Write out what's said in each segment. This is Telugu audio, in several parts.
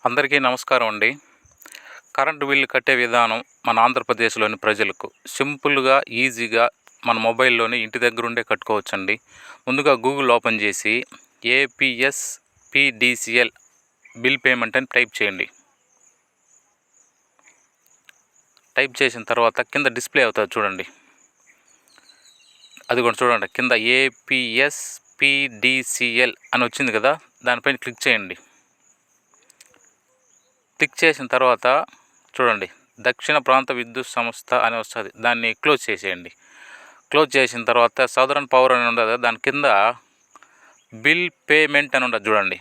అందరికీ నమస్కారం అండి. కరెంటు బిల్లు కట్టే విధానం మన ఆంధ్రప్రదేశ్‌లోని ప్రజలకు సింపుల్‌గా, ఈజీగా మన మొబైల్‌లోనే ఇంటి దగ్గరుండే కట్టుకోవచ్చండి. ముందుగా గూగుల్ ఓపెన్ చేసి ఏపీఎస్‌పీడీసీఎల్ బిల్ పేమెంట్ అని టైప్ చేయండి. టైప్ చేసిన తర్వాత కింద డిస్ప్లే అవుతుంది చూడండి. అది కూడా చూడండి, కింద ఏపీఎస్‌పీడీసీఎల్ అని వచ్చింది కదా, దానిపైన క్లిక్ చేయండి. క్లిక్ చేసిన తర్వాత చూడండి, దక్షిణ ప్రాంత విద్యుత్ సంస్థ అని వస్తుంది, దాన్ని క్లోజ్ చేసేయండి. క్లోజ్ చేసిన తర్వాత సదరన్ పవర్ అని ఉండదు, దాని కింద బిల్ పేమెంట్ అని ఉండదు చూడండి,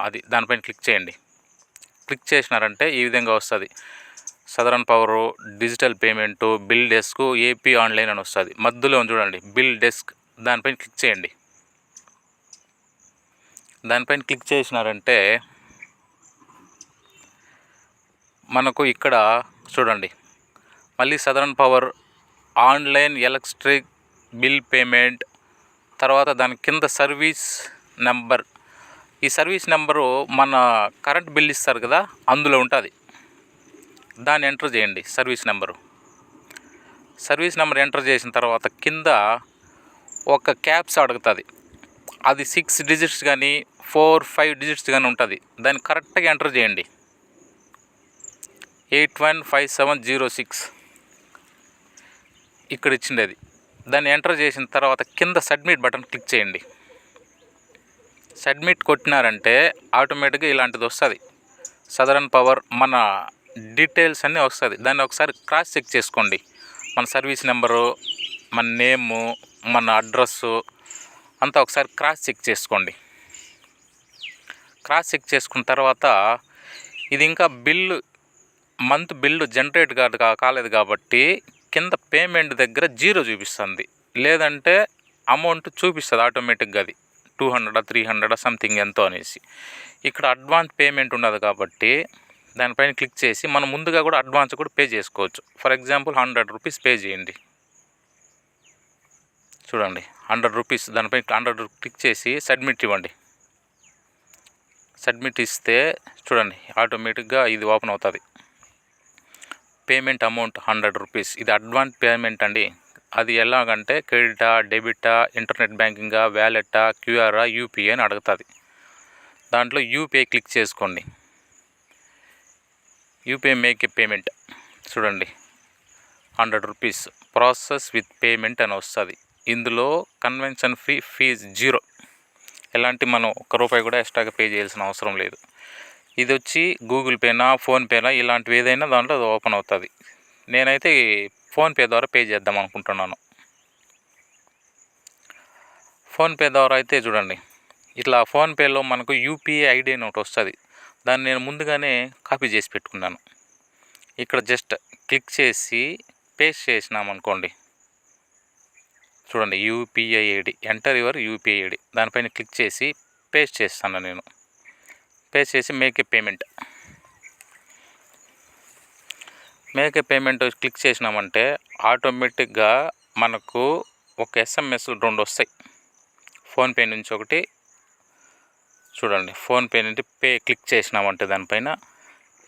అది దానిపైన క్లిక్ చేయండి. క్లిక్ చేసినారంటే ఈ విధంగా వస్తుంది. Southern power, digital payment, bill desk, AP online అని వస్తుంది. మధ్యలో చూడండి బిల్ డెస్క్, దానిపైన క్లిక్ చేయండి. దానిపైన క్లిక్ చేసినారంటే మనకు ఇక్కడ చూడండి, మళ్ళీ southern power online electric bill payment, తర్వాత దాని కింద సర్వీస్ నెంబర్. ఈ సర్వీస్ నెంబరు మన కరెంట్ బిల్ ఇస్తారు కదా, అందులో ఉంటుంది, దాన్ని ఎంటర్ చేయండి. సర్వీస్ నెంబర్ ఎంటర్ చేసిన తర్వాత కింద ఒక క్యాప్స్ అడుగుతుంది. అది 6 డిజిట్స్ కానీ 4-5 డిజిట్స్ కానీ ఉంటుంది. దాన్ని కరెక్ట్గా ఎంటర్ చేయండి. 815706 ఇక్కడ ఇచ్చిండేది. దాన్ని ఎంటర్ చేసిన తర్వాత కింద సబ్మిట్ బటన్ క్లిక్ చేయండి. సబ్మిట్ కొట్టినారంటే ఆటోమేటిక్గా ఇలాంటిది వస్తుంది. సదరన్ పవర్ మన డీటెయిల్స్ అన్నీ వస్తుంది. దాన్ని ఒకసారి క్రాస్ చెక్ చేసుకోండి. మన సర్వీస్ నెంబరు, మన నేము, మన అడ్రస్సు అంతా ఒకసారి క్రాస్ చెక్ చేసుకోండి. క్రాస్ చెక్ చేసుకున్న తర్వాత ఇది ఇంకా మంత్ బిల్లు జనరేట్ కాలేదు కాబట్టి కింద పేమెంట్ దగ్గర 0 చూపిస్తుంది. లేదంటే అమౌంట్ చూపిస్తుంది ఆటోమేటిక్గా, అది 200-300 సంథింగ్ ఎంతో అనేసి. ఇక్కడ అడ్వాన్స్ పేమెంట్ ఉండదు కాబట్టి దానిపైన క్లిక్ చేసి మనం ముందుగా కూడా అడ్వాన్స్ కూడా పే చేసుకోవచ్చు. ఫర్ ఎగ్జాంపుల్ 100 రూపీస్ పే చేయండి. చూడండి 100 రూపీస్, దానిపైన 100 క్లిక్ చేసి సబ్మిట్ ఇవ్వండి. సబ్మిట్ ఇస్తే చూడండి ఆటోమేటిక్గా ఇది ఓపెన్ అవుతుంది. Payment amount 100 rupees. ఇది అడ్వాన్స్ పేమెంట్ అండి. అది ఎలాగంటే క్రెడిటా, డెబిటా, ఇంటర్నెట్ బ్యాంకింగా, వ్యాలెటా, క్యూఆర్ఆ, యూపీఐ అని అడుగుతుంది. దాంట్లో యూపీఐ క్లిక్ చేసుకోండి. యూపీఐ మేక్ ఏ పేమెంట్ చూడండి 100 రూపీస్ ప్రాసెస్ విత్ పేమెంట్ అని వస్తుంది. ఇందులో కన్వెన్షన్ ఫీజ్ 0. ఎలాంటి మనం ₹1 కూడా ఎక్స్ట్రాగా పే చేయాల్సిన అవసరం లేదు. ఇది వచ్చి గూగుల్ పేనా, ఫోన్పేనా ఇలాంటివి ఏదైనా దాంట్లో అది ఓపెన్ అవుతుంది. నేనైతే ఫోన్పే ద్వారా పే చేద్దాం అనుకుంటున్నాను. ఫోన్పే ద్వారా అయితే చూడండి, ఇట్లా ఫోన్పేలో మనకు యూపీఐ ఐడి అని ఒకటి వస్తుంది. దాన్ని నేను ముందుగానే కాపీ చేసి పెట్టుకున్నాను. ఇక్కడ జస్ట్ క్లిక్ చేసి పేస్ట్ చేసినామనుకోండి, చూడండి UPI ID, enter your UPI ID, దానిపైన క్లిక్ చేసి పేస్ట్ చేస్తాను. నేను పేస్ట్ చేసి మేక్ ఏ పేమెంట్ క్లిక్ చేసినామంటే ఆటోమేటిక్గా మనకు ఒక SMS 2 వస్తాయి. ఫోన్పే నుంచి ఒకటి, చూడండి ఫోన్పే నుండి పే క్లిక్ చేసినామంటే దానిపైన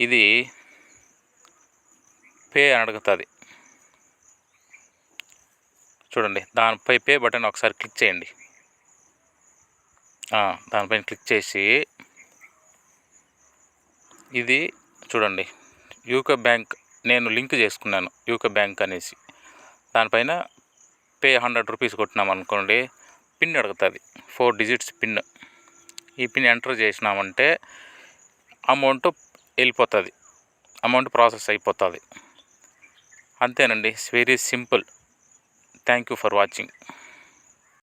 ఇది పే అని అడుగుతుంది. చూడండి దానిపై పే బటన్ ఒకసారి క్లిక్ చేయండి. దానిపైన క్లిక్ చేసి ఇది చూడండి యూకో బ్యాంక్, నేను లింక్ చేసుకున్నాను యూకో బ్యాంక్ అనేసి. దానిపైన పే 100 రూపీస్ కొట్టినామనుకోండి, పిన్ అడుగుతుంది, 4 డిజిట్స్ పిన్. ఈ పిన్ ఎంటర్ చేసినామంటే అమౌంట్ వెళ్ళిపోతుంది, అమౌంట్ ప్రాసెస్ అయిపోతుంది. అంతేనండి, it's very simple. Thank you for watching.